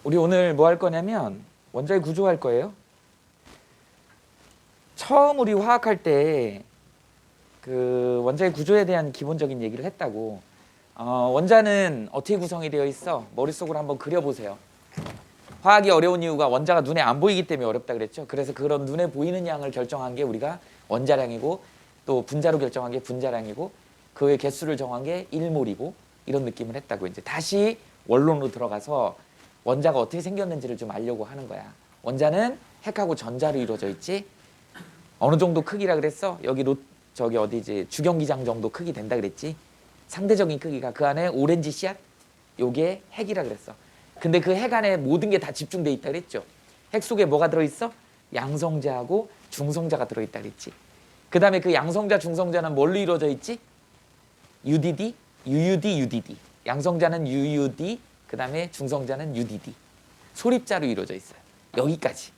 우리 오늘 뭐 할 거냐면 원자의 구조할 거예요. 처음 우리 화학할 때 그 원자의 구조에 대한 기본적인 얘기를 했다고. 원자는 어떻게 구성이 되어 있어? 머릿속으로 한번 그려보세요. 화학이 어려운 이유가 원자가 눈에 안 보이기 때문에 어렵다 그랬죠. 그래서 그런 눈에 보이는 양을 결정한 게 우리가 원자량이고, 또 분자로 결정한 게 분자량이고, 그의 개수를 정한 게 1몰이고, 이런 느낌을 했다고. 이제 다시 원론으로 들어가서 원자가 어떻게 생겼는지를 좀 알려고 하는 거야. 원자는 핵하고 전자로 이루어져 있지. 어느 정도 크기라 그랬어? 여기 저기 어디지, 주경기장 정도 크기 된다 그랬지. 상대적인 크기가 그 안에 오렌지 씨앗, 요게 핵이라 그랬어. 근데 그 핵 안에 모든 게 다 집중돼 있다 그랬죠. 핵 속에 뭐가 들어있어? 양성자하고 중성자가 들어있다 그랬지. 그 다음에 그 양성자 중성자는 뭘로 이루어져 있지? UDD, UUD, UDD. 양성자는 UUD, 그 다음에 중성자는 UDD. 소립자로 이루어져 있어요. 여기까지.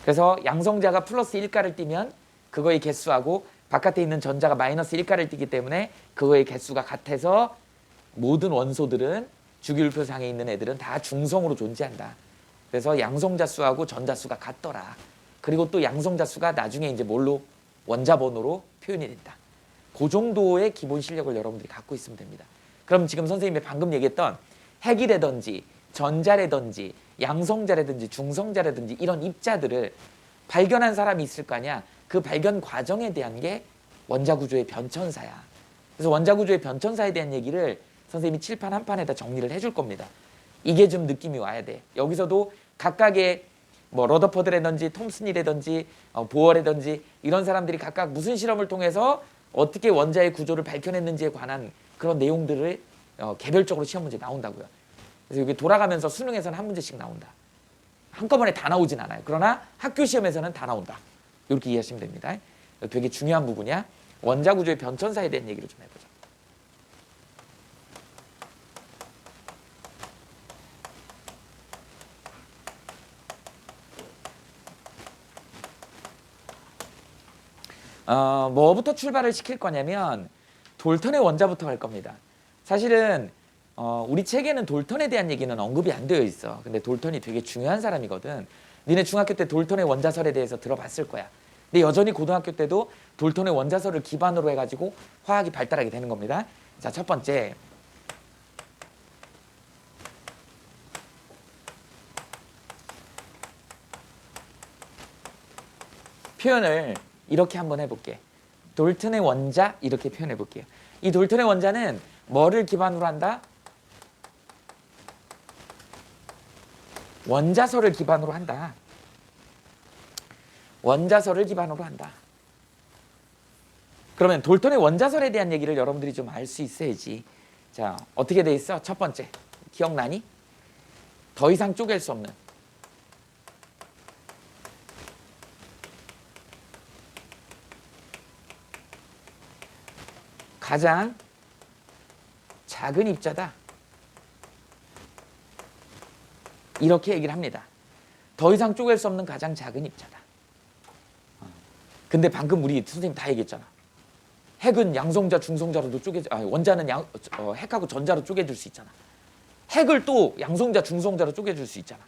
그래서 양성자가 플러스 1가를 띠면 그거의 개수하고 바깥에 있는 전자가 마이너스 1가를 띠기 때문에 그거의 개수가 같아서 모든 원소들은 주기율표상에 있는 애들은 다 중성으로 존재한다. 그래서 양성자 수하고 전자 수가 같더라. 그리고 또 양성자 수가 나중에 이제 뭘로? 원자 번호로 표현이 된다. 그 정도의 기본 실력을 여러분들이 갖고 있으면 됩니다. 그럼 지금 선생님이 방금 얘기했던 핵이라든지 전자라든지 양성자라든지 중성자라든지 이런 입자들을 발견한 사람이 있을 거 아니야. 그 발견 과정에 대한 게 원자 구조의 변천사야. 그래서 원자 구조의 변천사에 대한 얘기를 선생님이 칠판 한 판에다 정리를 해줄 겁니다. 이게 좀 느낌이 와야 돼. 여기서도 각각의 뭐 러더퍼드라든지 톰슨이라든지 보어라든지 이런 사람들이 각각 무슨 실험을 통해서 어떻게 원자의 구조를 밝혀냈는지에 관한 그런 내용들을 개별적으로 시험 문제 나온다고요. 그래서 여기 돌아가면서 수능에서는 한 문제씩 나온다. 한꺼번에 다 나오진 않아요. 그러나 학교 시험에서는 다 나온다. 이렇게 이해하시면 됩니다. 되게 중요한 부분이야. 원자 구조의 변천사에 대한 얘기를 좀 해보자. 뭐부터 출발을 시킬 거냐면 돌턴의 원자부터 할 겁니다. 사실은 우리 책에는 돌턴에 대한 얘기는 언급이 안 되어 있어. 근데 돌턴이 되게 중요한 사람이거든. 니네 중학교 때 돌턴의 원자설에 대해서 들어봤을 거야. 근데 여전히 고등학교 때도 돌턴의 원자설을 기반으로 해가지고 화학이 발달하게 되는 겁니다. 자, 첫 번째. 표현을 이렇게 한번 해볼게. 돌턴의 원자 이렇게 표현해 볼게요. 이 돌턴의 원자는 뭐를 기반으로 한다? 원자설을 기반으로 한다. 원자설을 기반으로 한다. 그러면 돌턴의 원자설에 대한 얘기를 여러분들이 좀 알 수 있어야지. 자, 어떻게 돼 있어? 첫 번째, 기억나니? 더 이상 쪼갤 수 없는 가장 작은 입자다. 이렇게 얘기를 합니다. 더 이상 쪼갤 수 없는 가장 작은 입자다. 근데 방금 우리 선생님 다 얘기했잖아. 핵은 양성자, 중성자로도 원자는 핵하고 전자로 쪼개질 수 있잖아. 핵을 또 양성자, 중성자로 쪼개질 수 있잖아.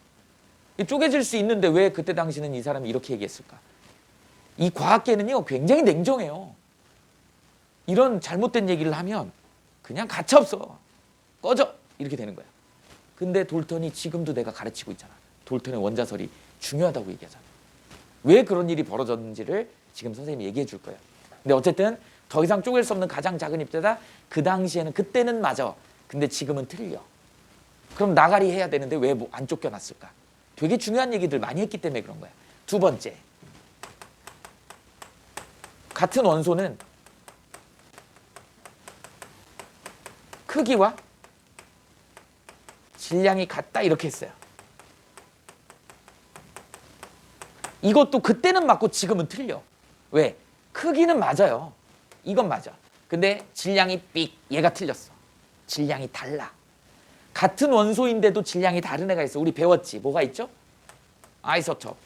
쪼개질 수 있는데 왜 그때 당시는 이 사람이 이렇게 얘기했을까? 이 과학계는요 굉장히 냉정해요. 이런 잘못된 얘기를 하면 그냥 가차없어. 꺼져! 이렇게 되는 거야. 근데 돌턴이 지금도 내가 가르치고 있잖아. 돌턴의 원자설이 중요하다고 얘기하잖아. 왜 그런 일이 벌어졌는지를 지금 선생님이 얘기해 줄 거예요. 근데 어쨌든 더 이상 쪼갤 수 없는 가장 작은 입자다. 그 당시에는 그때는 맞아. 근데 지금은 틀려. 그럼 나가리 해야 되는데 왜 안 쫓겨났을까? 되게 중요한 얘기들 많이 했기 때문에 그런 거야. 두 번째. 같은 원소는 크기와 질량이 같다 이렇게 했어요. 이것도 그때는 맞고 지금은 틀려. 왜? 크기는 맞아요. 이건 맞아. 근데 질량이 얘가 틀렸어. 질량이 달라. 같은 원소인데도 질량이 다른 애가 있어. 우리 배웠지. 뭐가 있죠? 아이소톱.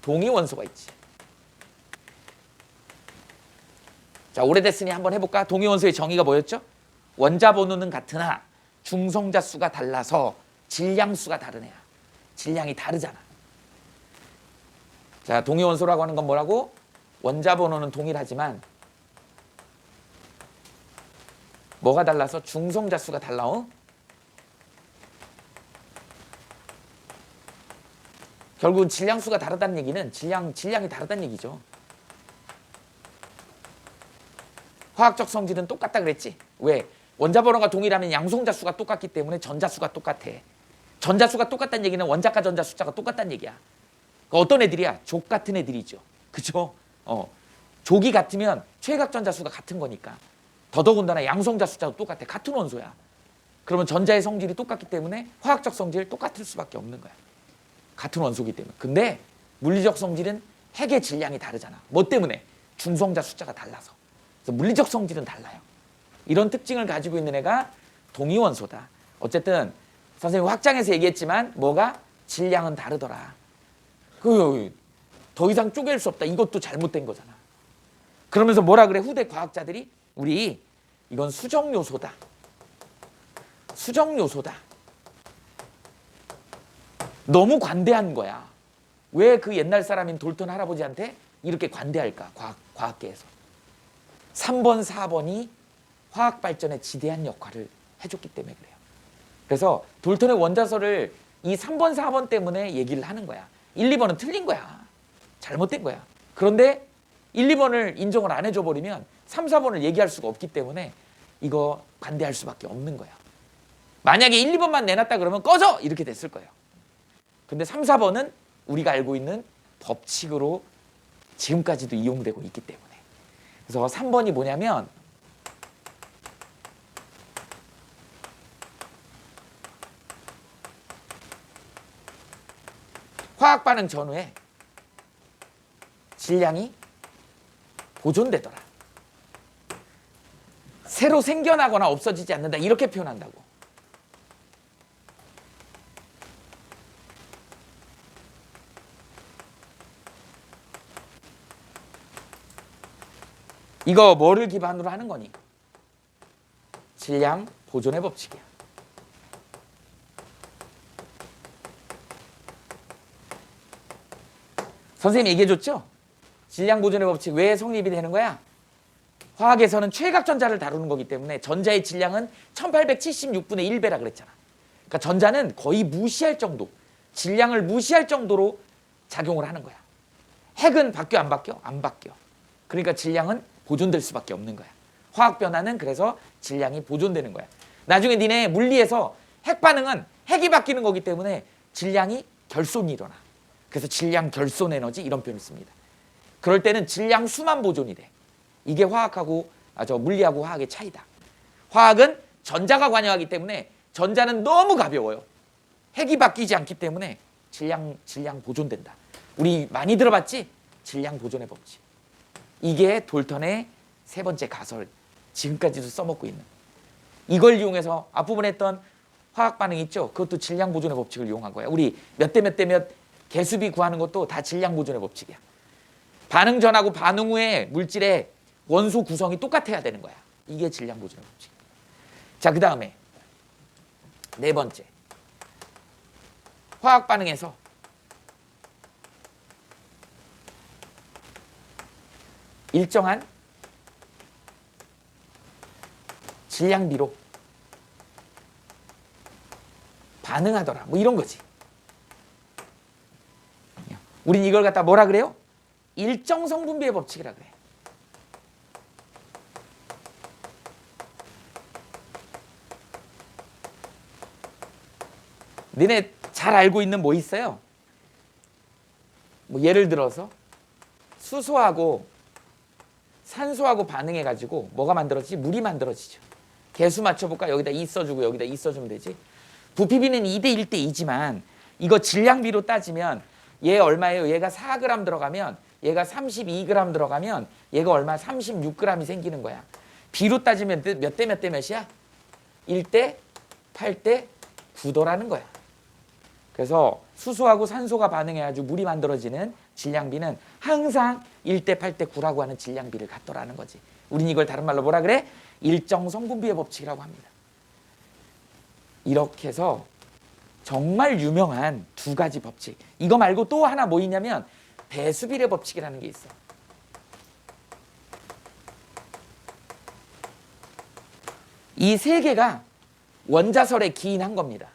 동위 원소가 있지. 자, 오래됐으니 한번 해볼까? 동위 원소의 정의가 뭐였죠? 원자 번호는 같으나 중성자 수가 달라서 질량수가 다른 애야. 질량이 다르잖아. 자, 동위원소라고 하는 건 뭐라고? 원자 번호는 동일하지만 뭐가 달라서? 중성자 수가 달라. 결국은 질량수가 다르다는 얘기는 질량이 다르다는 얘기죠. 화학적 성질은 똑같다 그랬지. 왜? 원자 번호가 동일하면 양성자 수가 똑같기 때문에 전자수가 똑같아. 전자수가 똑같다는 얘기는 원자과 전자 숫자가 똑같다는 얘기야. 그러니까 어떤 애들이야? 족 같은 애들이죠. 그죠? 족이 같으면 최각 전자수가 같은 거니까. 더더군다나 양성자 숫자도 똑같아. 같은 원소야. 그러면 전자의 성질이 똑같기 때문에 화학적 성질 똑같을 수밖에 없는 거야. 같은 원소기 때문에. 근데 물리적 성질은 핵의 질량이 다르잖아. 뭐 때문에? 중성자 숫자가 달라서. 그래서 물리적 성질은 달라요. 이런 특징을 가지고 있는 애가 동위원소다. 어쨌든 선생님이 확장해서 얘기했지만 뭐가? 질량은 다르더라. 더 이상 쪼갤 수 없다. 이것도 잘못된 거잖아. 그러면서 뭐라 그래? 후대 과학자들이 우리 이건 수정 요소다. 수정 요소다. 너무 관대한 거야. 왜 그 옛날 사람인 돌턴 할아버지한테 이렇게 관대할까? 과학계에서. 3번, 4번이 화학 발전에 지대한 역할을 해줬기 때문에 그래요. 그래서 돌턴의 원자설을 이 3번, 4번 때문에 얘기를 하는 거야. 1, 2번은 틀린 거야. 잘못된 거야. 그런데 1, 2번을 인정을 안 해줘 버리면 3, 4번을 얘기할 수가 없기 때문에 이거 관대할 수밖에 없는 거야. 만약에 1, 2번만 내놨다 그러면 꺼져! 이렇게 됐을 거예요. 근데 3, 4번은 우리가 알고 있는 법칙으로 지금까지도 이용되고 있기 때문에. 그래서 3번이 뭐냐면 화학 반응 전후에 질량이 보존되더라. 새로 생겨나거나 없어지지 않는다. 이렇게 표현한다고. 이거 뭐를 기반으로 하는 거니? 질량 보존의 법칙이야. 선생님이 얘기해줬죠? 질량 보존의 법칙 왜 성립이 되는 거야? 화학에서는 최각 전자를 다루는 거기 때문에 전자의 질량은 1876분의 1배라 그랬잖아. 그러니까 전자는 거의 무시할 정도, 질량을 무시할 정도로 작용을 하는 거야. 핵은 바뀌어 안 바뀌어? 안 바뀌어. 그러니까 질량은 보존될 수밖에 없는 거야. 화학 변화는 그래서 질량이 보존되는 거야. 나중에 니네 물리에서 핵 반응은 핵이 바뀌는 거기 때문에 질량이 결손이 일어나. 그래서 질량 결손 에너지 이런 표현을 씁니다. 그럴 때는 질량 수만 보존이 돼. 이게 화학하고 물리하고 화학의 차이다. 화학은 전자가 관여하기 때문에 전자는 너무 가벼워요. 핵이 바뀌지 않기 때문에 질량 보존된다. 우리 많이 들어봤지? 질량 보존의 법칙. 이게 돌턴의 세 번째 가설, 지금까지도 써먹고 있는. 이걸 이용해서 앞부분에 했던 화학 반응 있죠? 그것도 질량 보존의 법칙을 이용한 거야. 우리 몇 대 몇 대 몇 개수비 구하는 것도 다 질량 보존의 법칙이야. 반응 전하고 반응 후에 물질의 원소 구성이 똑같아야 되는 거야. 이게 질량 보존의 법칙. 자, 그 다음에 네 번째. 화학 반응에서 일정한 질량비로 반응하더라. 뭐 이런 거지. 우린 이걸 갖다 뭐라 그래요? 일정 성분비의 법칙이라 그래. 너네 잘 알고 있는 뭐 있어요? 뭐 예를 들어서 수소하고 산소하고 반응해가지고 뭐가 만들어지지? 물이 만들어지죠. 개수 맞춰볼까? 여기다 2 써주고 여기다 2 써주면 되지. 부피비는 2대 1대 2지만 이거 질량비로 따지면 얘 얼마예요? 얘가 4g 들어가면 얘가 32g 들어가면 얘가 얼마? 36g이 생기는 거야. 비로 따지면 몇 대 몇 대 몇이야? 1대 8대 9도라는 거야. 그래서 수소하고 산소가 반응해가지고 물이 만들어지는 질량비는 항상 1대 8대 9라고 하는 질량비를 갖더라는 거지. 우린 이걸 다른 말로 뭐라 그래? 일정 성분비의 법칙이라고 합니다. 이렇게 해서 정말 유명한 두 가지 법칙. 이거 말고 또 하나 뭐 있냐면 배수비례 법칙이라는 게 있어. 이 세 개가 원자설에 기인한 겁니다.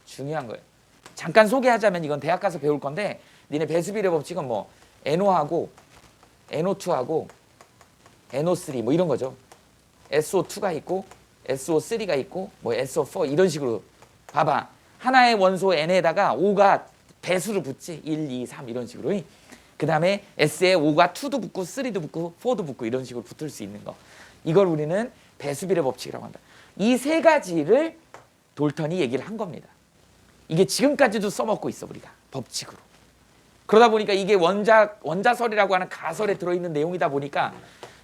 중요한 거예요. 잠깐 소개하자면 이건 대학 가서 배울 건데 니네 배수비례 법칙은 뭐 NO하고 NO2하고 NO3 뭐 이런 거죠. SO2가 있고 SO3가 있고 뭐 SO4 이런 식으로 봐봐. 하나의 원소 N에다가 O가 배수를 붙지. 1, 2, 3 이런 식으로. 그 다음에 S에 O가 2도 붙고 3도 붙고 4도 붙고 이런 식으로 붙을 수 있는 거. 이걸 우리는 배수비례 법칙이라고 한다. 이 세 가지를 돌턴이 얘기를 한 겁니다. 이게 지금까지도 써먹고 있어 우리가 법칙으로. 그러다 보니까 이게 원자설이라고 하는 가설에 들어있는 내용이다 보니까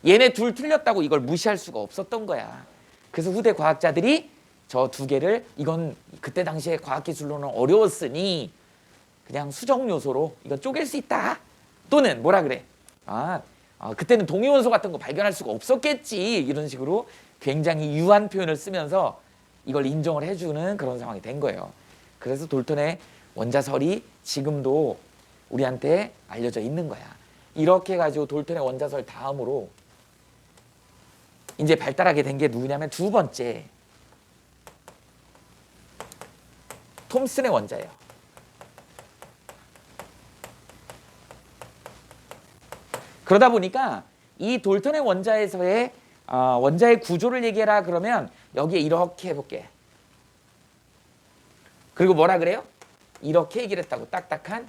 얘네 둘 틀렸다고 이걸 무시할 수가 없었던 거야. 그래서 후대 과학자들이 저 두 개를 이건 그때 당시에 과학기술로는 어려웠으니 그냥 수정 요소로 이건 쪼갤 수 있다. 또는 뭐라 그래? 그때는 동위원소 같은 거 발견할 수가 없었겠지. 이런 식으로 굉장히 유한 표현을 쓰면서 이걸 인정을 해주는 그런 상황이 된 거예요. 그래서 돌턴의 원자설이 지금도 우리한테 알려져 있는 거야. 이렇게 해가지고 돌턴의 원자설 다음으로 이제 발달하게 된 게 누구냐면 두 번째 톰슨의 원자예요. 그러다 보니까 이 돌턴의 원자에서의 원자의 구조를 얘기해라 그러면 여기에 이렇게 해볼게. 그리고 뭐라 그래요? 이렇게 얘기를 했다고. 딱딱한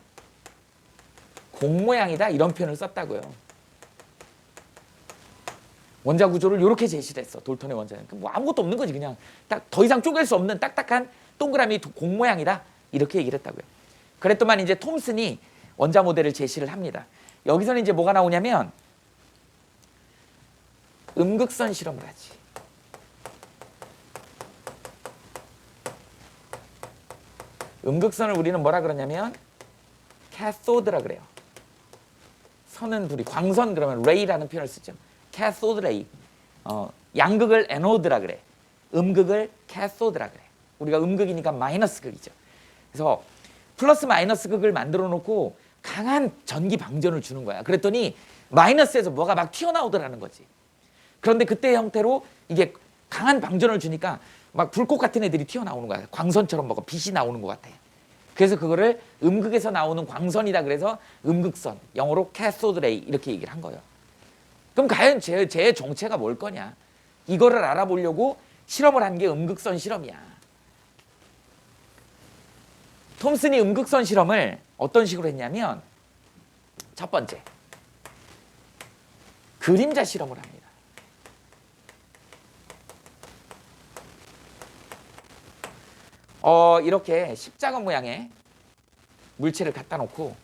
공 모양이다 이런 표현을 썼다고요. 원자 구조를 이렇게 제시를 했어. 돌턴의 원자는 뭐 아무것도 없는 거지. 그냥 딱 더 이상 쪼갤 수 없는 딱딱한 동그라미 공 모양이다 이렇게 얘기를 했다고요. 그랬더만 이제 톰슨이 원자 모델을 제시를 합니다. 여기서는 이제 뭐가 나오냐면 음극선 실험을 하지. 음극선을 우리는 뭐라 그러냐면 캐소드라 그래요. 선은 둘이 광선 그러면 레이라는 표현을 쓰죠. 캐소드 레이. 양극을 에노드라 그래. 음극을 캐소드라 그래. 우리가 음극이니까 마이너스 극이죠. 그래서 플러스 마이너스 극을 만들어 놓고 강한 전기 방전을 주는 거야. 그랬더니 마이너스에서 뭐가 막 튀어나오더라는 거지. 그런데 그때의 형태로 이게 강한 방전을 주니까 막 불꽃 같은 애들이 튀어나오는 거야. 광선처럼 뭐가 빛이 나오는 것 같아. 그래서 그거를 음극에서 나오는 광선이다 그래서 음극선, 영어로 캐소드 레이 이렇게 얘기를 한 거예요. 그럼 과연 제 정체가 뭘 거냐? 이거를 알아보려고 실험을 한 게 음극선 실험이야. 톰슨이 음극선 실험을 어떤 식으로 했냐면 첫 번째, 그림자 실험을 합니다. 이렇게 십자가 모양의 물체를 갖다 놓고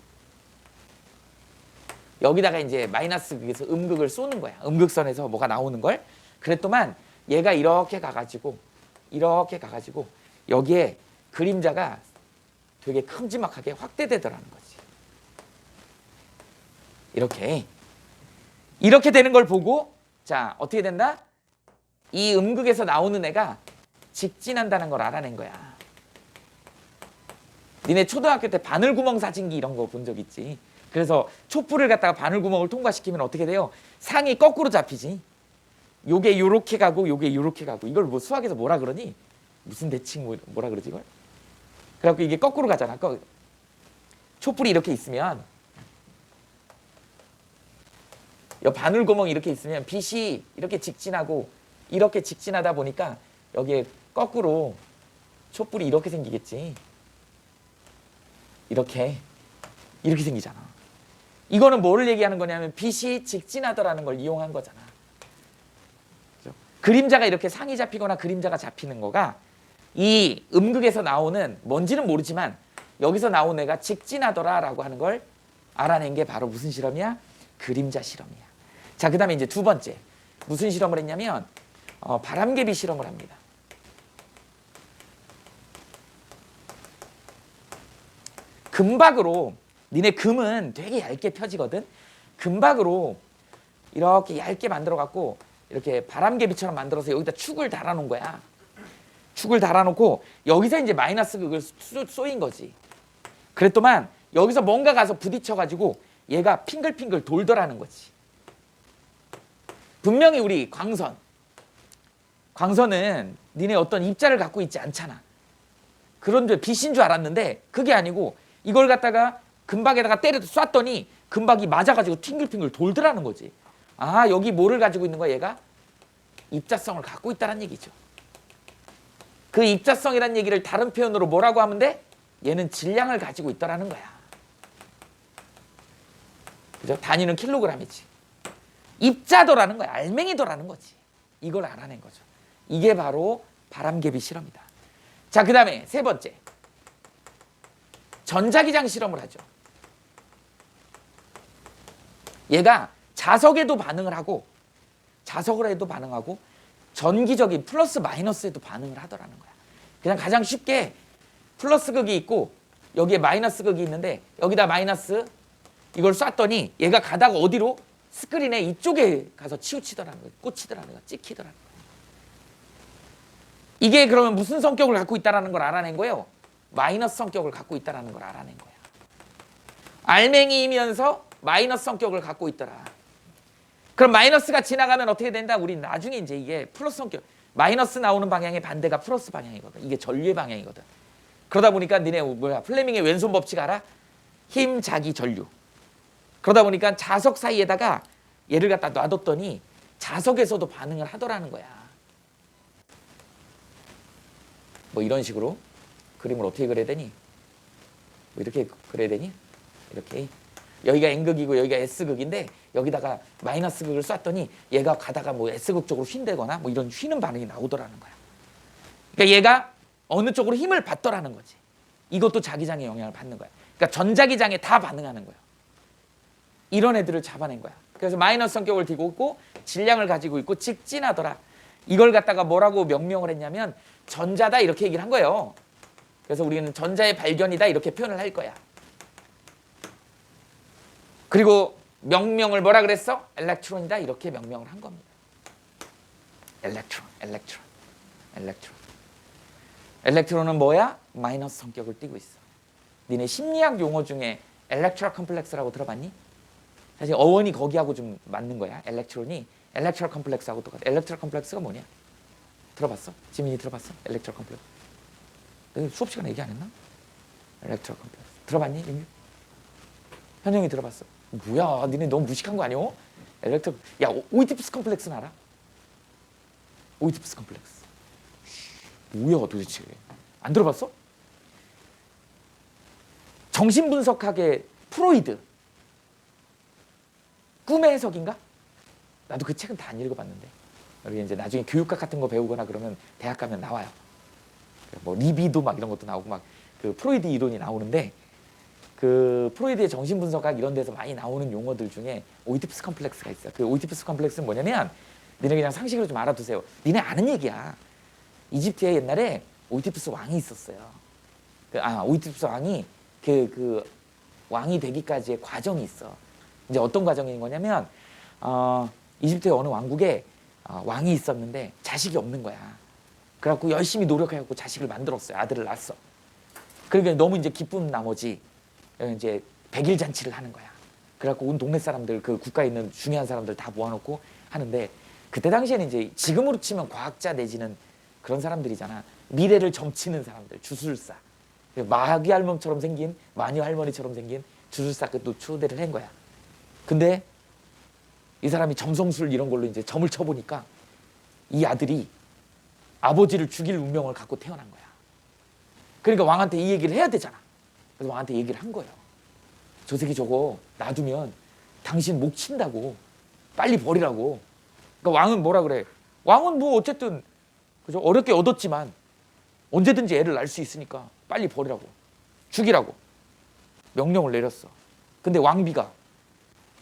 여기다가 이제 마이너스 극에서 음극을 쏘는 거야. 음극선에서 뭐가 나오는 걸. 그랬더만 얘가 이렇게 가가지고 여기에 그림자가 되게 큼지막하게 확대되더라는 거지. 이렇게 되는 걸 보고 자 어떻게 된다? 이 음극에서 나오는 애가 직진한다는 걸 알아낸 거야. 니네 초등학교 때 바늘구멍 사진기 이런 거 본 적 있지? 그래서 촛불을 갖다가 바늘구멍을 통과시키면 어떻게 돼요? 상이 거꾸로 잡히지. 요게 요렇게 가고 요게 요렇게 가고. 이걸 뭐 수학에서 뭐라 그러니? 무슨 대칭 뭐라 그러지 이걸? 그래갖고 이게 거꾸로 가잖아. 촛불이 이렇게 있으면 요 바늘구멍이 이렇게 있으면 빛이 이렇게 직진하고 이렇게 직진하다 보니까 여기에 거꾸로 촛불이 이렇게 생기겠지. 이렇게 생기잖아. 이거는 뭐를 얘기하는 거냐면 빛이 직진하더라는 걸 이용한 거잖아. 그렇죠? 그림자가 이렇게 상이 잡히거나 그림자가 잡히는 거가 이 음극에서 나오는 뭔지는 모르지만 여기서 나온 애가 직진하더라라고 하는 걸 알아낸 게 바로 무슨 실험이야? 그림자 실험이야. 자, 그 다음에 이제 두 번째 무슨 실험을 했냐면 바람개비 실험을 합니다. 금박으로, 니네 금은 되게 얇게 펴지거든. 금박으로 이렇게 얇게 만들어 갖고 이렇게 바람개비처럼 만들어서 여기다 축을 달아 놓은 거야. 축을 달아놓고 여기서 이제 마이너스 극을 쏘인 거지. 그랬더만 여기서 뭔가 가서 부딪혀가지고 얘가 핑글핑글 돌더라는 거지. 분명히 우리 광선은 니네 어떤 입자를 갖고 있지 않잖아. 그런 줄 빛인 줄 알았는데 그게 아니고 이걸 갖다가 금박에다가 때려 쐈더니 금박이 맞아가지고 핑글핑글 돌더라는 거지. 아, 여기 뭐를 가지고 있는 거야? 얘가 입자성을 갖고 있다는 얘기죠. 그 입자성이라는 얘기를 다른 표현으로 뭐라고 하면 돼? 얘는 질량을 가지고 있더라는 거야. 그죠? 단위는 킬로그램이지. 입자도라는 거야. 알맹이도라는 거지. 이걸 알아낸 거죠. 이게 바로 바람개비 실험이다. 자, 그 다음에 세 번째. 전자기장 실험을 하죠. 얘가 자석에도 반응을 하고 자석을 해도 반응하고 전기적인 플러스 마이너스에도 반응을 하더라는 거야. 그냥 가장 쉽게 플러스 극이 있고 여기에 마이너스 극이 있는데 여기다 마이너스 이걸 쐈더니 얘가 가다가 어디로? 스크린에 이쪽에 가서 치우치더라는 거야. 꽂히더라는 거야. 찍히더라는 거야. 이게 그러면 무슨 성격을 갖고 있다는 걸 알아낸 거예요? 마이너스 성격을 갖고 있다는 걸 알아낸 거야. 알맹이이면서 마이너스 성격을 갖고 있더라. 그럼 마이너스가 지나가면 어떻게 된다? 우리 나중에 이제 이게 플러스 성격, 마이너스 나오는 방향의 반대가 플러스 방향이거든. 이게 전류의 방향이거든. 그러다 보니까 니네 플레밍의 왼손 법칙 알아? 힘, 자기, 전류. 그러다 보니까 자석 사이에다가 얘를 갖다 놔뒀더니 자석에서도 반응을 하더라는 거야. 뭐 이런 식으로 그림을 어떻게 그려야 되니? 뭐 이렇게 그려야 되니? 이렇게. 여기가 N극이고 여기가 S극인데 여기다가 마이너스 극을 쐈더니 얘가 가다가 뭐 S극 쪽으로 휜다거나 뭐 이런 휘는 반응이 나오더라는 거야. 그러니까 얘가 어느 쪽으로 힘을 받더라는 거지. 이것도 자기장에 영향을 받는 거야. 그러니까 전자기장에 다 반응하는 거야. 이런 애들을 잡아낸 거야. 그래서 마이너스 성격을 띠고 있고 질량을 가지고 있고 직진하더라. 이걸 갖다가 뭐라고 명명을 했냐면 전자다 이렇게 얘기를 한 거예요. 그래서 우리는 전자의 발견이다 이렇게 표현을 할 거야. 그리고 명명을 뭐라 그랬어? 엘렉트론이다 이렇게 명명을 한 겁니다. 엘렉트론은 뭐야? 마이너스 성격을 띠고 있어. 니네 심리학 용어 중에 엘렉트럴 컴플렉스라고 들어봤니? 사실 어원이 거기하고 좀 맞는 거야. 엘렉트론이 엘렉트럴 컴플렉스하고 똑같아. 엘렉트럴 컴플렉스가 뭐냐? 들어봤어? 지민이 들어봤어? 엘렉트럴 컴플렉스. 내가 수업 시간에 얘기 안 했나? 엘렉트럴 컴플렉스. 들어봤니? 이미? 현영이 들어봤어. 뭐야, 니네 너무 무식한 거 아니오? 엘렉트럴. 야, 오이디푸스 컴플렉스는 알아? 오이디푸스 컴플렉스. 뭐야 도대체? 안 들어봤어? 정신분석학의 프로이드. 꿈의 해석인가? 나도 그 책은 다 안 읽어봤는데. 우리 이제 나중에 교육학 같은 거 배우거나 그러면 대학 가면 나와요. 뭐 리비도 막 이런 것도 나오고 막 그 프로이드 이론이 나오는데 그 프로이드의 정신분석학 이런 데서 많이 나오는 용어들 중에 오이디푸스 컴플렉스가 있어요. 그 오이디푸스 컴플렉스는 뭐냐면 니네 그냥 상식으로 좀 알아두세요. 니네 아는 얘기야. 이집트에 옛날에 오이디푸스 왕이 있었어요. 오이디푸스 왕이 그 왕이 되기까지의 과정이 있어. 이제 어떤 과정인 거냐면 이집트의 어느 왕국에 왕이 있었는데 자식이 없는 거야. 그래갖고 열심히 노력해갖고 자식을 만들었어요. 아들을 낳았어. 그러니까 너무 이제 기쁜 나머지 이제 백일 잔치를 하는 거야. 그래갖고 온 동네 사람들, 그 국가에 있는 중요한 사람들 다 모아놓고 하는데 그때 당시에는 이제 지금으로 치면 과학자 내지는 그런 사람들이잖아. 미래를 점치는 사람들, 주술사. 마귀 할멈처럼 생긴, 마녀 할머니처럼 생긴 주술사도 초대를 한 거야. 근데 이 사람이 점성술 이런 걸로 이제 점을 쳐보니까 이 아들이 아버지를 죽일 운명을 갖고 태어난 거야. 그러니까 왕한테 이 얘기를 해야 되잖아. 그래서 왕한테 얘기를 한 거예요. 저 새끼 저거 놔두면 당신 목 친다고. 빨리 버리라고. 그러니까 왕은 뭐라 그래? 왕은 뭐 어쨌든 그죠? 어렵게 얻었지만 언제든지 애를 낳을 수 있으니까 빨리 버리라고. 죽이라고. 명령을 내렸어. 근데 왕비가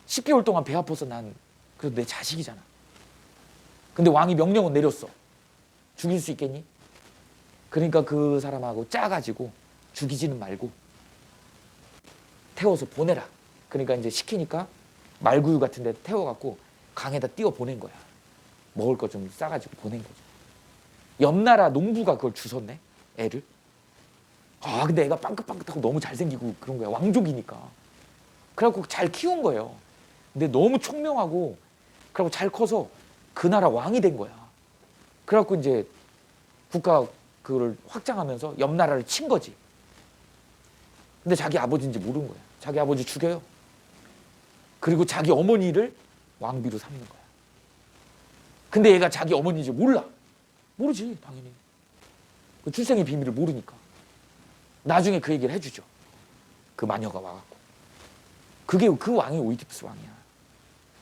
10개월 동안 배 아파서 난 그래도 내 자식이잖아. 근데 왕이 명령을 내렸어. 죽일 수 있겠니? 그러니까 그 사람하고 짜가지고 죽이지는 말고 태워서 보내라. 그러니까 이제 시키니까 말구유 같은 데 태워갖고 강에다 띄워 보낸 거야. 먹을 거 좀 싸가지고 보낸 거죠. 옆 나라 농부가 그걸 주웠네, 애를. 근데 애가 빵긋빵긋하고 너무 잘생기고 그런 거야. 왕족이니까. 그래갖고 잘 키운 거예요. 근데 너무 총명하고 그래갖고 잘 커서 그 나라 왕이 된 거야. 그래갖고 이제 국가 그걸 확장하면서 옆 나라를 친 거지. 근데 자기 아버지인지 모르는 거야. 자기 아버지 죽여요. 그리고 자기 어머니를 왕비로 삼는 거야. 근데 얘가 자기 어머니인지 몰라. 모르지, 당연히. 그 출생의 비밀을 모르니까. 나중에 그 얘기를 해주죠. 그 마녀가 와갖고. 그게 그 왕이 오이디푸스 왕이야.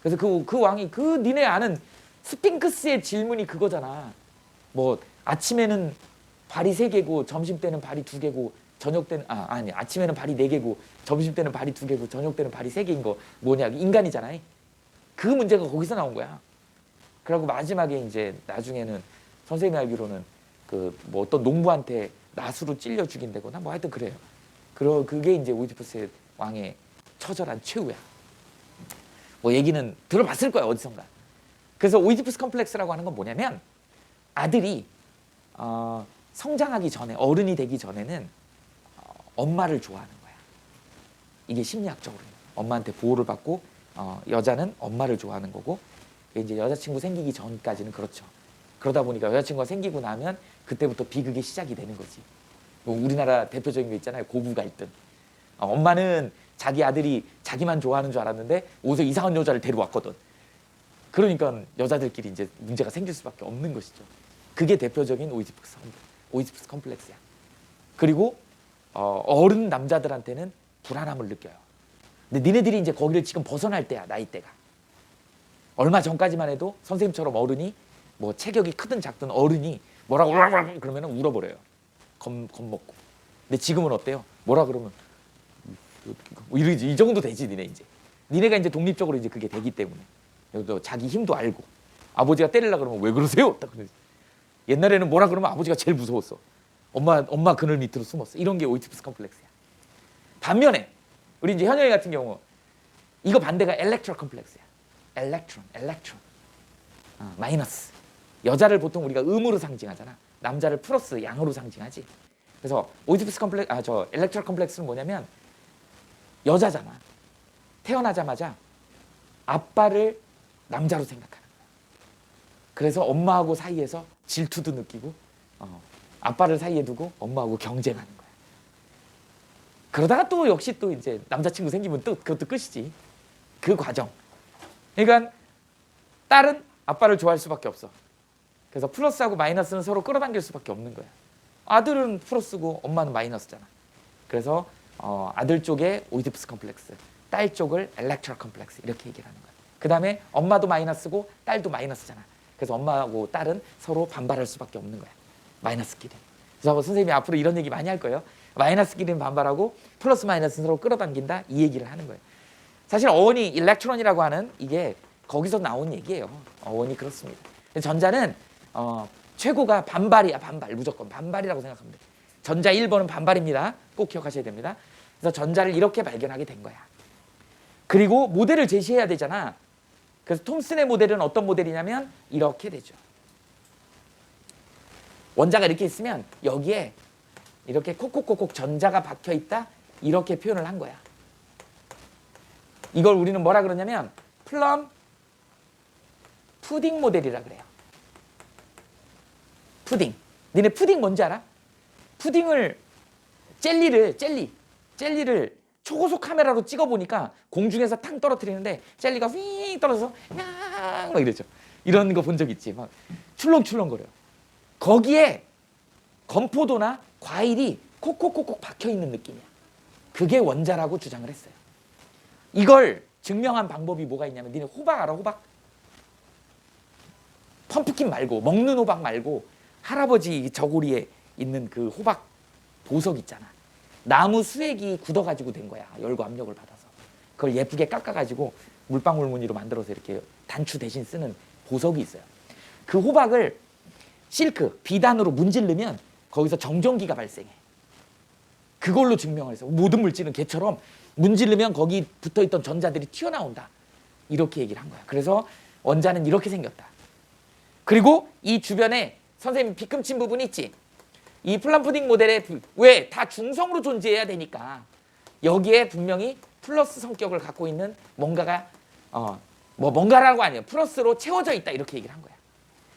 그래서 그 왕이 니네 아는 스핑크스의 질문이 그거잖아. 뭐 아침에는 발이 3개고 점심 때는 발이 2개고 저녁 때는 아니 아침에는 발이 4개고 점심 때는 발이 2개고 저녁 때는 발이 3개인 거 뭐냐, 인간이잖아요. 그 문제가 거기서 나온 거야. 그리고 마지막에 이제 나중에는 선생님이 알기로는 그 뭐 어떤 농부한테 낫으로 찔려 죽인다거나 뭐 하여튼 그래요. 그게 이제 오이디푸스의 왕의 처절한 최후야. 뭐 얘기는 들어봤을 거야, 어디선가. 그래서 오이디푸스 컴플렉스라고 하는 건 뭐냐면 아들이 성장하기 전에, 어른이 되기 전에는 엄마를 좋아하는 거야. 이게 심리학적으로 엄마한테 보호를 받고 여자는 엄마를 좋아하는 거고, 이제 여자친구 생기기 전까지는 그렇죠. 그러다 보니까 여자친구가 생기고 나면 그때부터 비극이 시작이 되는 거지. 뭐 우리나라 대표적인 거 있잖아요, 고부 갈등. 엄마는 자기 아들이 자기만 좋아하는 줄 알았는데 어디서 이상한 여자를 데려왔거든. 그러니까 여자들끼리 이제 문제가 생길 수밖에 없는 것이죠. 그게 대표적인 오이디푸스 컴플렉스야. 그리고 어른 남자들한테는 불안함을 느껴요. 근데 니네들이 이제 거기를 지금 벗어날 때야, 나이대가. 얼마 전까지만 해도 선생님처럼 어른이 뭐 체격이 크든 작든 어른이 뭐라고 그러면 울어버려요. 겁먹고. 근데 지금은 어때요? 뭐라 그러면 뭐 이러지. 이 정도 되지, 니네 이제. 니네가 이제 독립적으로 이제 그게 되기 때문에. 또 자기 힘도 알고. 아버지가 때리려고 그러면 왜 그러세요? 딱 그러지. 옛날에는 뭐라 그러면 아버지가 제일 무서웠어. 엄마 그늘 밑으로 숨었어. 이런 게 오이디푸스 컴플렉스야. 반면에 우리 이제 현영이 같은 경우 이거 반대가 엘렉트로 컴플렉스야. 엘렉트론. 마이너스. 여자를 보통 우리가 음으로 상징하잖아. 남자를 플러스 양으로 상징하지. 그래서 오이디푸스 컴플렉스, 엘렉트로 컴플렉스는 뭐냐면 여자잖아. 태어나자마자 아빠를 남자로 생각하는 거야. 그래서 엄마하고 사이에서 질투도 느끼고 아빠를 사이에 두고 엄마하고 경쟁하는 거야. 그러다가 또 역시 또 이제 남자친구 생기면 또 그것도 끝이지. 그 과정. 그러니까 딸은 아빠를 좋아할 수밖에 없어. 그래서 플러스하고 마이너스는 서로 끌어당길 수밖에 없는 거야. 아들은 플러스고 엄마는 마이너스잖아. 그래서 아들 쪽에 오이디푸스 컴플렉스, 딸 쪽을 엘렉트로 컴플렉스 이렇게 얘기를 하는 거야. 그 다음에 엄마도 마이너스고 딸도 마이너스잖아. 그래서 엄마하고 딸은 서로 반발할 수밖에 없는 거야. 마이너스끼리. 그래서 선생님이 앞으로 이런 얘기 많이 할 거예요. 마이너스끼리는 반발하고 플러스 마이너스는 서로 끌어당긴다, 이 얘기를 하는 거예요. 사실 어원이 일렉트론이라고 하는 이게 거기서 나온 얘기예요. 어원이 그렇습니다. 전자는 최고가 반발이야. 반발. 무조건 반발이라고 생각하면 돼. 전자 1번은 반발입니다. 꼭 기억하셔야 됩니다. 그래서 전자를 이렇게 발견하게 된 거야. 그리고 모델을 제시해야 되잖아. 그래서 톰슨의 모델은 어떤 모델이냐면 이렇게 되죠. 원자가 이렇게 있으면 여기에 이렇게 콕콕콕콕 전자가 박혀 있다, 이렇게 표현을 한 거야. 이걸 우리는 뭐라 그러냐면 플럼 푸딩 모델이라 그래요. 푸딩. 니네 푸딩 뭔지 알아? 푸딩을 젤리를 초고속 카메라로 찍어보니까 공중에서 탕 떨어뜨리는데 젤리가 휘 떨어져서 막 이러죠. 이런 거 본 적 있지. 막 출렁출렁거려. 거기에 건포도나 과일이 콕콕콕콕 박혀있는 느낌이야. 그게 원자라고 주장을 했어요. 이걸 증명한 방법이 뭐가 있냐면 니네 호박 알아? 호박? 펌프킨 말고, 먹는 호박 말고 할아버지 저고리에 있는 그 호박 보석 있잖아. 나무 수액이 굳어가지고 된 거야. 열고 압력을 받아서. 그걸 예쁘게 깎아가지고 물방울 무늬로 만들어서 이렇게 단추 대신 쓰는 보석이 있어요. 그 호박을 실크, 비단으로 문지르면 거기서 정전기가 발생해. 그걸로 증명을 했어. 모든 물질은 걔처럼 문지르면 거기 붙어있던 전자들이 튀어나온다. 이렇게 얘기를 한 거야. 그래서 원자는 이렇게 생겼다. 그리고 이 주변에 선생님 빗금친 부분 있지? 이 플럼 푸딩 모델에 왜 다 중성으로 존재해야 되니까 여기에 분명히 플러스 성격을 갖고 있는 뭔가가 뭐 뭔가라고 아니에요. 플러스로 채워져 있다 이렇게 얘기를 한 거야.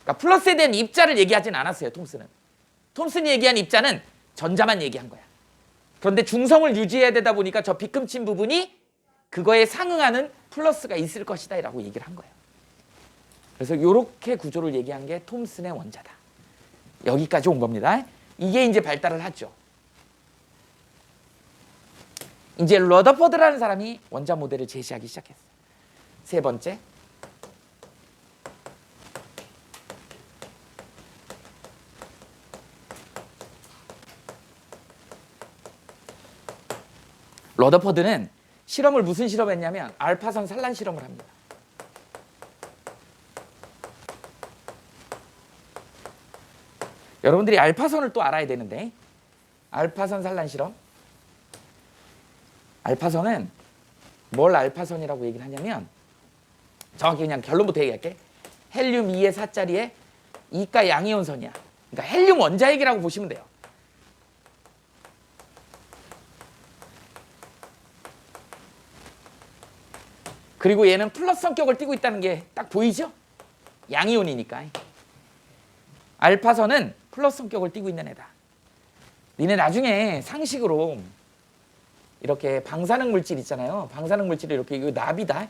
그러니까 플러스에 대한 입자를 얘기하진 않았어요. 톰슨은. 톰슨이 얘기한 입자는 전자만 얘기한 거야. 그런데 중성을 유지해야 되다 보니까 저 빗금친 부분이 그거에 상응하는 플러스가 있을 것이다 라고 얘기를 한 거예요. 그래서 이렇게 구조를 얘기한 게 톰슨의 원자다. 여기까지 온 겁니다. 이게 이제 발달을 하죠. 이제 러더퍼드라는 사람이 원자 모델을 제시하기 시작했어요. 세 번째. 러더퍼드는 실험을 무슨 실험을 했냐면 알파선 산란 실험을 합니다. 여러분들이 알파선을 또 알아야 되는데 알파선 산란 실험. 알파선은 뭘 알파선이라고 얘기를 하냐면 정확히 그냥 결론부터 얘기할게. 헬륨 2의 4짜리에 2가 양이온선이야. 그러니까 헬륨 원자핵이라고 보시면 돼요. 그리고 얘는 플러스 성격을 띠고 있다는 게 딱 보이죠? 양이온이니까. 알파선은 플러스 성격을 띠고 있는 애다. 니네 나중에 상식으로 이렇게 방사능 물질 있잖아요. 방사능 물질을 이렇게 이거 납이다.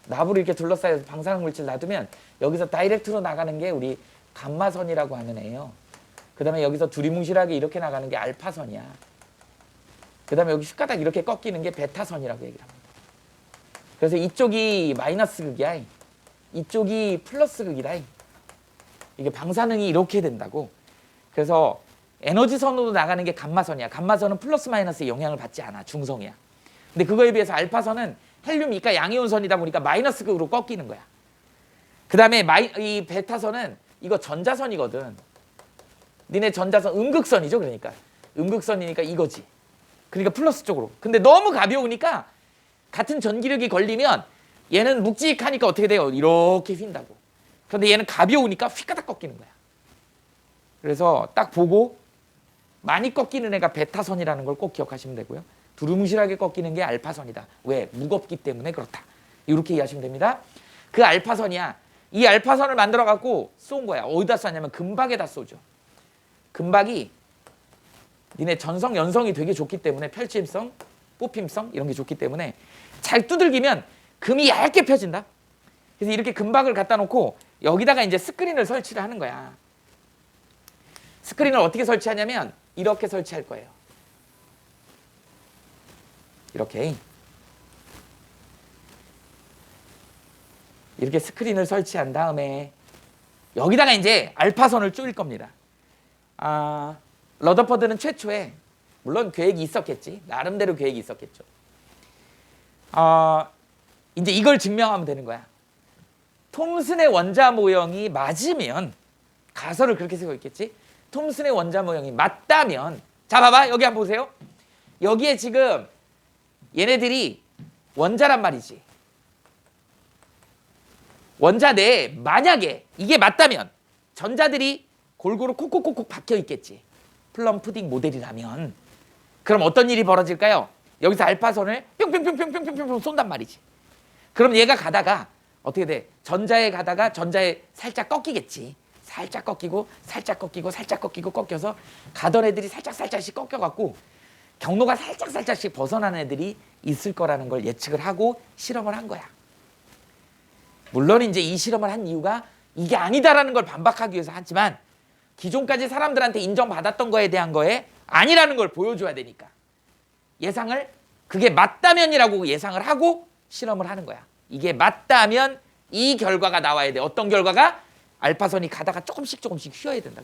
납으로 이렇게 둘러싸여서 방사능 물질 놔두면 여기서 다이렉트로 나가는 게 우리 감마선이라고 하는 애예요. 그 다음에 여기서 두리뭉실하게 이렇게 나가는 게 알파선이야. 그 다음에 여기 슉가닥 이렇게 꺾이는 게 베타선이라고 얘기를 합니다. 그래서 이쪽이 마이너스 극이야. 이쪽이 플러스 극이다. 이게 방사능이 이렇게 된다고. 그래서 에너지선으로 나가는 게 감마선이야. 감마선은 플러스 마이너스의 영향을 받지 않아. 중성이야. 근데 그거에 비해서 알파선은 헬륨 2가 양이온선이다 보니까 마이너스 극으로 꺾이는 거야. 그 다음에 이 베타선은 이거 전자선이거든. 니네 전자선 음극선이죠. 그러니까 음극선이니까 이거지. 그러니까 플러스 쪽으로. 근데 너무 가벼우니까 같은 전기력이 걸리면 얘는 묵직하니까 어떻게 돼요? 이렇게 휜다고. 그런데 얘는 가벼우니까 휘가닥 꺾이는 거야. 그래서 딱 보고 많이 꺾이는 애가 베타선이라는 걸 꼭 기억하시면 되고요. 두루뭉실하게 꺾이는 게 알파선이다. 왜? 무겁기 때문에 그렇다. 이렇게 이해하시면 됩니다. 그 알파선이야. 이 알파선을 만들어 갖고 쏜 거야. 어디다 쏘냐면 금박에다 쏘죠. 금박이 니네 전성, 연성이 되게 좋기 때문에 펼침성, 뽑힘성 이런 게 좋기 때문에 잘 두들기면 금이 얇게 펴진다. 그래서 이렇게 금박을 갖다 놓고 여기다가 이제 스크린을 설치를 하는 거야. 스크린을 어떻게 설치하냐면 이렇게 설치할 거예요. 이렇게 스크린을 설치한 다음에 여기다가 이제 알파선을 쪼일 겁니다. 러더퍼드는 최초에 물론 계획이 있었겠지. 나름대로 계획이 있었겠죠. 이제 이걸 증명하면 되는 거야. 톰슨의 원자 모형이 맞으면 가설을 그렇게 쓰고 있겠지. 톰슨의 원자 모형이 맞다면 자 봐봐 여기 한번 보세요. 여기에 지금 얘네들이 원자란 말이지. 원자 내에 만약에 이게 맞다면 전자들이 골고루 콕콕콕콕 박혀 있겠지. 플럼 푸딩 모델이라면 그럼 어떤 일이 벌어질까요? 여기서 알파선을 뿅뿅뿅뿅뿅뿅뿅 쏜단 말이지. 그럼 얘가 가다가 어떻게 돼? 전자에 가다가 전자에 살짝 꺾이겠지. 살짝 꺾이고 살짝 꺾이고 살짝 꺾이고 꺾여서 가던 애들이 살짝씩 꺾여갖고 경로가 살짝씩 벗어나는 애들이 있을 거라는 걸 예측을 하고 실험을 한 거야. 물론 이제 이 실험을 한 이유가 이게 아니다라는 걸 반박하기 위해서 하지만 기존까지 사람들한테 인정받았던 거에 대한 거에 아니라는 걸 보여줘야 되니까 예상을 그게 맞다면이라고 예상을 하고 실험을 하는 거야. 이게 맞다면 이 결과가 나와야 돼. 어떤 결과가? 알파선이 가다가 조금씩 휘어야 된다.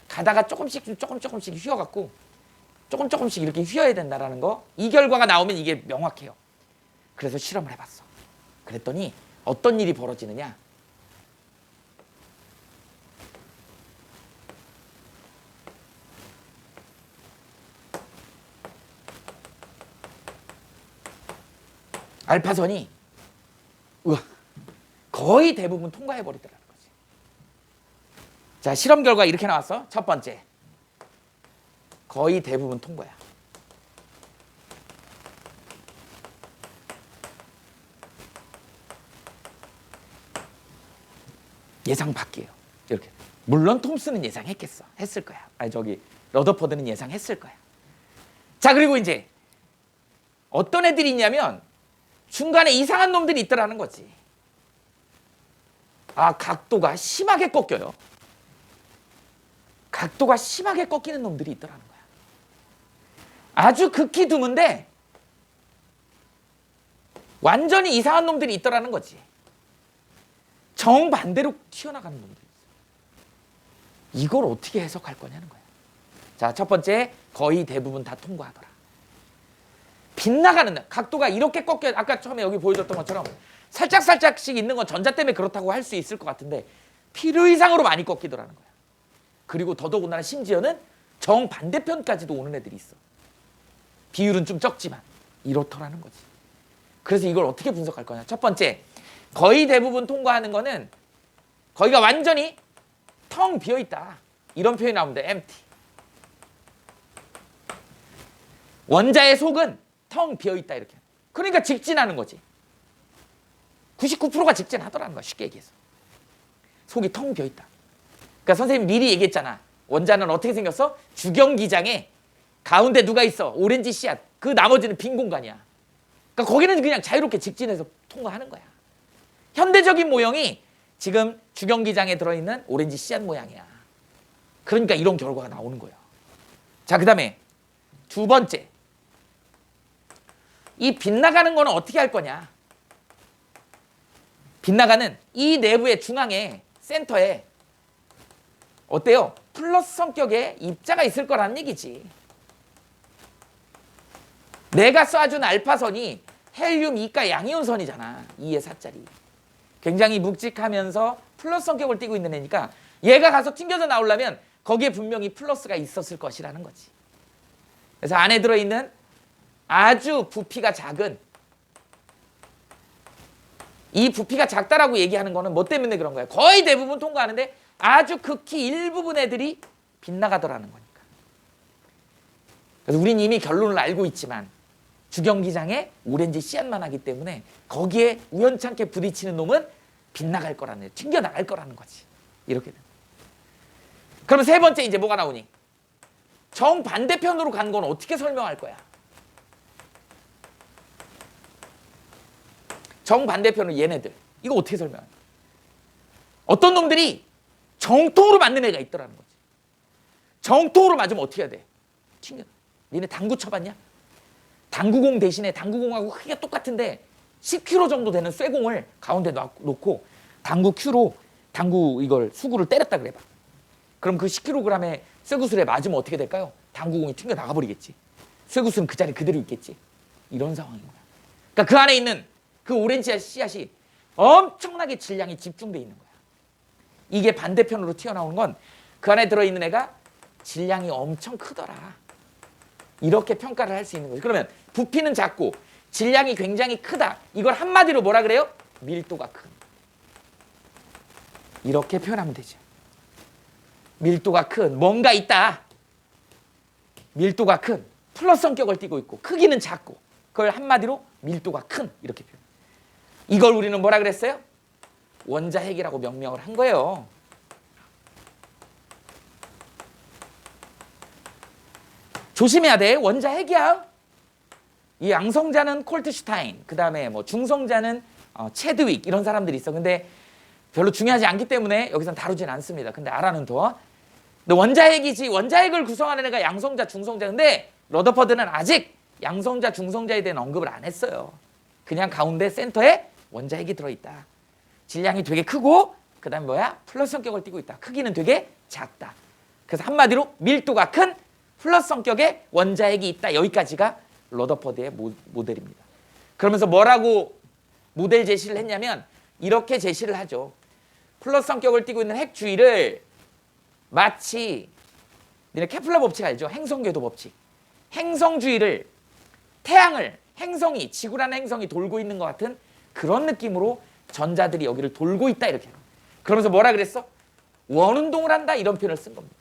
가다가 조금씩 휘어갖고 조금씩 이렇게 휘어야 된다라는 거. 이 결과가 나오면 이게 명확해요. 그래서 실험을 해봤어. 그랬더니 어떤 일이 벌어지느냐? 알파선이 거의 대부분 통과해버리더라는 거지. 자, 실험 결과 이렇게 나왔어. 첫 번째, 거의 대부분 통과야. 예상 밖이에요. 이렇게. 물론 톰슨은 예상했겠어. 했을 거야. 아니 저기 러더퍼드는 예상했을 거야. 자, 그리고 이제 어떤 애들이 있냐면 중간에 이상한 놈들이 있더라는 거지. 아, 각도가 심하게 꺾여요. 각도가 심하게 꺾이는 놈들이 있더라는 거야. 아주 극히 드문데 완전히 이상한 놈들이 있더라는 거지. 정반대로 튀어나가는 놈들이 있어. 이걸 어떻게 해석할 거냐는 거야. 자, 첫 번째, 거의 대부분 다 통과하더라. 빗나가는 각도가 이렇게 꺾여, 아까 처음에 여기 보여줬던 것처럼 살짝씩 있는 건 전자 때문에 그렇다고 할 수 있을 것 같은데 필요 이상으로 많이 꺾이더라는 거야. 그리고 더더군다나 심지어는 정반대편까지도 오는 애들이 있어. 비율은 좀 적지만 이렇더라는 거지. 그래서 이걸 어떻게 분석할 거냐. 첫 번째, 거의 대부분 통과하는 거는 거기가 완전히 텅 비어있다. 이런 표현이 나오면 돼. empty. 원자의 속은 텅 비어있다 이렇게. 그러니까 직진하는 거지. 99%가 직진하더라는 거야. 쉽게 얘기해서. 속이 텅 비어있다. 그러니까 선생님 미리 얘기했잖아. 원자는 어떻게 생겼어? 주경기장에 가운데 누가 있어? 오렌지 씨앗. 그 나머지는 빈 공간이야. 그러니까 거기는 그냥 자유롭게 직진해서 통과하는 거야. 현대적인 모형이 지금 주경기장에 들어있는 오렌지 씨앗 모양이야. 그러니까 이런 결과가 나오는 거예요. 자, 그 다음에 두 번째. 이 빗나가는 거는 어떻게 할 거냐. 빗나가는 이 내부의 중앙에 센터에 어때요? 플러스 성격의 입자가 있을 거라는 얘기지. 내가 쏴준 알파선이 헬륨 2가 양이온선이잖아. 2의 4짜리. 굉장히 묵직하면서 플러스 성격을 띠고 있는 애니까 얘가 가서 튕겨져 나오려면 거기에 분명히 플러스가 있었을 것이라는 거지. 그래서 안에 들어있는 아주 부피가 작은, 이 부피가 작다라고 얘기하는 거는 뭐 때문에 그런 거야? 거의 대부분 통과하는데 아주 극히 일부분 애들이 빗나가더라는 거니까. 그래서 우린 이미 결론을 알고 있지만 주경기장에 오렌지 씨앗만 하기 때문에 거기에 우연찮게 부딪히는 놈은 빗나갈 거라는, 튕겨나갈 거라는 거지. 이렇게 돼. 그러면 세 번째 이제 뭐가 나오니? 정반대편으로 간 건 어떻게 설명할 거야? 정반대편은 얘네들. 이거 어떻게 설명해? 어떤 놈들이 정통으로 맞는 애가 있더라는 거지. 정통으로 맞으면 어떻게 해야 돼? 튕겨. 니네 당구 쳐봤냐? 당구공 대신에 당구공하고 크기가 똑같은데 10kg 정도 되는 쇠공을 가운데 놓고 당구 큐로 당구 이걸 수구를 때렸다 그래봐. 그럼 그 10kg의 쇠구슬에 맞으면 어떻게 될까요? 당구공이 튕겨 나가버리겠지. 쇠구슬은 그 자리 그대로 있겠지. 이런 상황인 거야. 그러니까 그 안에 있는 그 오렌지 씨앗이 엄청나게 질량이 집중돼 있는 거야. 이게 반대편으로 튀어나오는 건 그 안에 들어있는 애가 질량이 엄청 크더라. 이렇게 평가를 할 수 있는 거죠. 그러면 부피는 작고 질량이 굉장히 크다. 이걸 한마디로 뭐라 그래요? 밀도가 큰. 이렇게 표현하면 되죠. 밀도가 큰, 뭔가 있다. 밀도가 큰, 플러스 성격을 띠고 있고 크기는 작고 그걸 한마디로 밀도가 큰 이렇게 표현. 이걸 우리는 뭐라 그랬어요? 원자핵이라고 명명을 한 거예요. 조심해야 돼. 원자핵이야. 이 양성자는 콜트슈타인, 그 다음에 뭐 중성자는 체드윅 이런 사람들이 있어. 근데 별로 중요하지 않기 때문에 여기선 다루진 않습니다. 근데 알아는 둬. 근데 원자핵이지. 원자핵을 구성하는 애가 양성자, 중성자. 근데 러더퍼드는 아직 양성자, 중성자에 대한 언급을 안 했어요. 그냥 가운데 센터에 원자핵이 들어있다. 질량이 되게 크고 그 다음에 뭐야? 플러스 성격을 띠고 있다. 크기는 되게 작다. 그래서 한마디로 밀도가 큰 플러스 성격의 원자핵이 있다. 여기까지가 러더퍼드의 모델입니다. 그러면서 뭐라고 모델 제시를 했냐면 이렇게 제시를 하죠. 플러스 성격을 띠고 있는 핵 주위를 마치 니네 케플러 법칙 알죠? 행성궤도 법칙. 행성 주위를 태양을 행성이 지구라는 행성이 돌고 있는 것 같은 그런 느낌으로 전자들이 여기를 돌고 있다 이렇게. 그러면서 뭐라 그랬어? 원운동을 한다 이런 표현을 쓴 겁니다.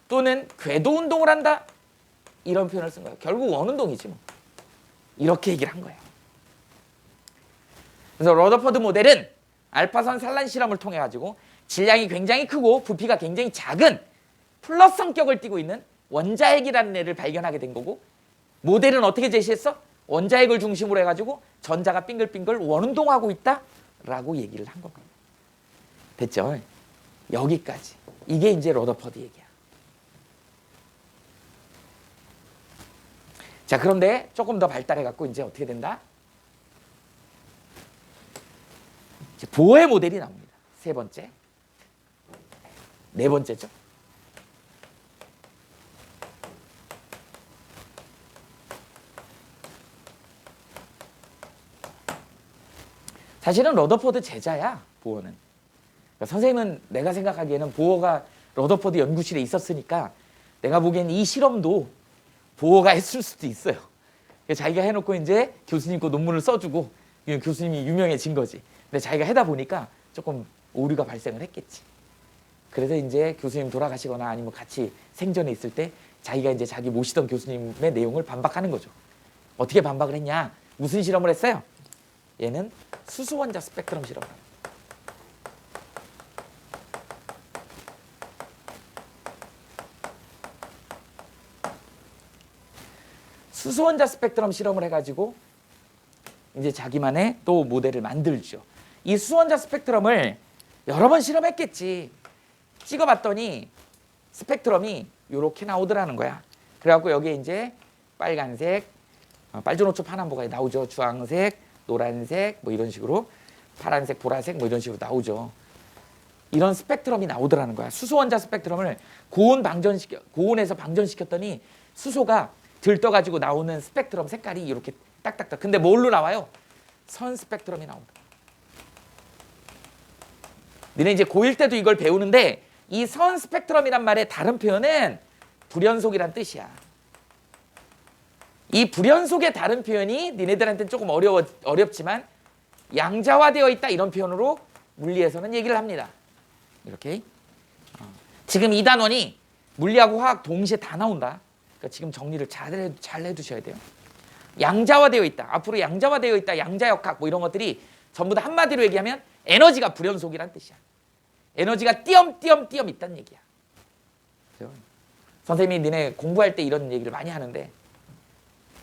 또는 궤도 운동을 한다 이런 표현을 쓴 거예요. 결국 원운동이지 뭐. 이렇게 얘기를 한 거예요. 그래서 러더퍼드 모델은 알파선 산란 실험을 통해 가지고 질량이 굉장히 크고 부피가 굉장히 작은 플러스 성격을 띠고 있는 원자핵이라는 애를 발견하게 된 거고, 모델은 어떻게 제시했어? 원자핵을 중심으로 해가지고 전자가 빙글빙글 원운동하고 있다라고 얘기를 한 겁니다. 됐죠? 여기까지. 이게 이제 러더퍼드 얘기야. 자, 그런데 조금 더 발달해갖고 이제 어떻게 된다? 이제 보어의 모델이 나옵니다. 세 번째. 네 번째죠. 사실은 러더퍼드 제자야, 보어는. 그러니까 선생님은 내가 생각하기에는 보어가 러더퍼드 연구실에 있었으니까 내가 보기엔 이 실험도 보어가 했을 수도 있어요. 자기가 해놓고 이제 교수님 거 논문을 써주고 교수님이 유명해진 거지. 근데 자기가 하다 보니까 조금 오류가 발생을 했겠지. 그래서 이제 교수님 돌아가시거나 아니면 같이 생전에 있을 때 자기가 이제 자기 모시던 교수님의 내용을 반박하는 거죠. 어떻게 반박을 했냐? 무슨 실험을 했어요? 얘는 수소원자 스펙트럼 실험을 합니다. 수소원자 스펙트럼 실험을 해가지고 이제 자기만의 또 모델을 만들죠. 이 수소원자 스펙트럼을 여러 번 실험했겠지. 찍어봤더니 스펙트럼이 이렇게 나오더라는 거야. 그래갖고 여기에 이제 빨간색, 빨주노초 파남보가 나오죠. 주황색, 노란색 뭐 이런 식으로, 파란색, 보라색 뭐 이런 식으로 나오죠. 이런 스펙트럼이 나오더라는 거야. 수소원자 스펙트럼을 고온에서 방전시켰더니 수소가 들떠가지고 나오는 스펙트럼 색깔이 이렇게 딱딱딱. 근데 뭘로 나와요? 선 스펙트럼이 나온다. 너네 이제 고1 때도 이걸 배우는데 이 선 스펙트럼이란 말의 다른 표현은 불연속이란 뜻이야. 이 불연속의 다른 표현이 니네들한테는 조금 어렵지만 양자화되어 있다 이런 표현으로 물리에서는 얘기를 합니다. 이렇게. 지금 이 단원이 물리하고 화학 동시에 다 나온다. 그러니까 지금 정리를 잘 해두셔야 돼요. 양자화되어 있다. 앞으로 양자화되어 있다. 양자역학 뭐 이런 것들이 전부 다 한마디로 얘기하면 에너지가 불연속이란 뜻이야. 에너지가 띄엄띄엄 있다는 얘기야. 그렇죠? 선생님이 니네 공부할 때 이런 얘기를 많이 하는데,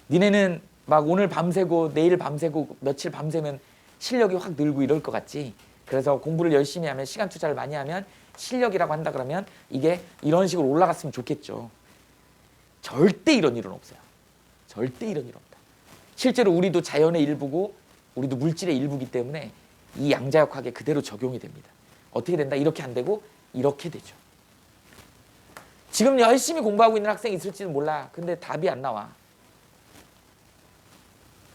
니네는 막 오늘 밤새고 내일 밤새고 며칠 밤새면 실력이 확 늘고 이럴 것 같지. 그래서 공부를 열심히 하면, 시간 투자를 많이 하면 실력이라고 한다 그러면 이게 이런 식으로 올라갔으면 좋겠죠. 절대 이런 일은 없어요. 절대 이런 일 없다. 실제로 우리도 자연의 일부고 우리도 물질의 일부기 때문에 이 양자역학에 그대로 적용이 됩니다. 어떻게 된다? 이렇게 안 되고 이렇게 되죠. 지금 열심히 공부하고 있는 학생이 있을지는 몰라. 근데 답이 안 나와.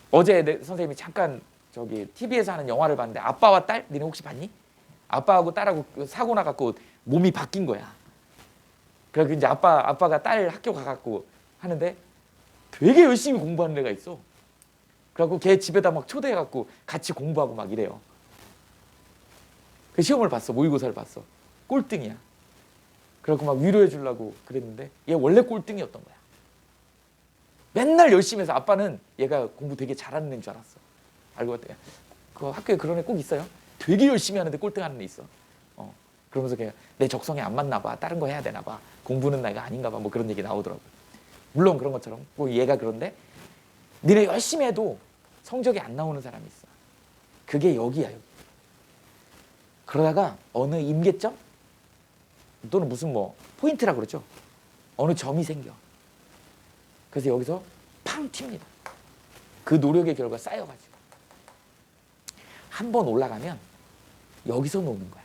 어제 선생님이 잠깐 TV에서 하는 영화를 봤는데, 아빠와 딸? 니네 혹시 봤니? 아빠하고 딸하고 사고 나갖고 몸이 바뀐 거야. 그래서 이제 아빠가 딸 학교 가갖고 하는데 되게 열심히 공부하는 애가 있어. 그래갖고 걔 집에다 막 초대해갖고 같이 공부하고 막 이래요. 그 시험을 봤어. 모의고사를 봤어. 꼴등이야. 그래갖고 막 위로해 주려고 그랬는데 얘 원래 꼴등이었던 거야. 맨날 열심히 해서 아빠는 얘가 공부 되게 잘하는 애인 줄 알았어. 알고 봤더니 그 학교에 그런 애 꼭 있어요. 되게 열심히 하는데 꼴등하는 애 있어. 그러면서 걔가 내 적성에 안 맞나 봐. 다른 거 해야 되나 봐. 공부는 내가 아닌가 봐. 뭐 그런 얘기 나오더라고. 물론 그런 것처럼 뭐 얘가 그런데 니네 열심히 해도 성적이 안 나오는 사람이 있어. 그게 여기야, 여기. 그러다가 어느 임계점 또는 무슨 뭐 포인트라 그러죠. 어느 점이 생겨. 그래서 여기서 팡 튑니다. 그 노력의 결과 쌓여가지고 한 번 올라가면 여기서 노는 거야.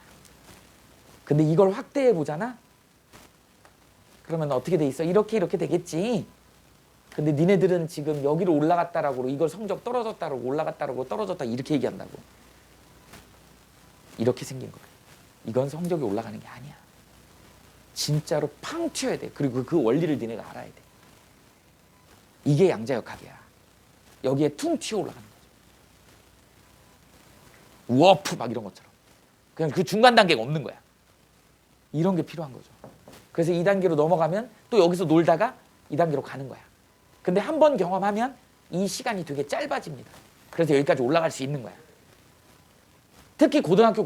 근데 이걸 확대해 보잖아. 그러면 어떻게 돼 있어? 이렇게 되겠지. 근데 니네들은 지금 여기로 올라갔다라고 이걸 성적 떨어졌다라고 올라갔다라고 떨어졌다 이렇게 얘기한다고. 이렇게 생긴 거야. 이건 성적이 올라가는 게 아니야. 진짜로 팡 튀어야 돼. 그리고 그 원리를 니네가 알아야 돼. 이게 양자역학이야. 여기에 퉁 튀어 올라가는 거죠. 우어프 막 이런 것처럼. 그냥 그 중간 단계가 없는 거야. 이런 게 필요한 거죠. 그래서 2단계로 넘어가면 또 여기서 놀다가 2단계로 가는 거야. 근데 한 번 경험하면 이 시간이 되게 짧아집니다. 그래서 여기까지 올라갈 수 있는 거야. 특히 고등학교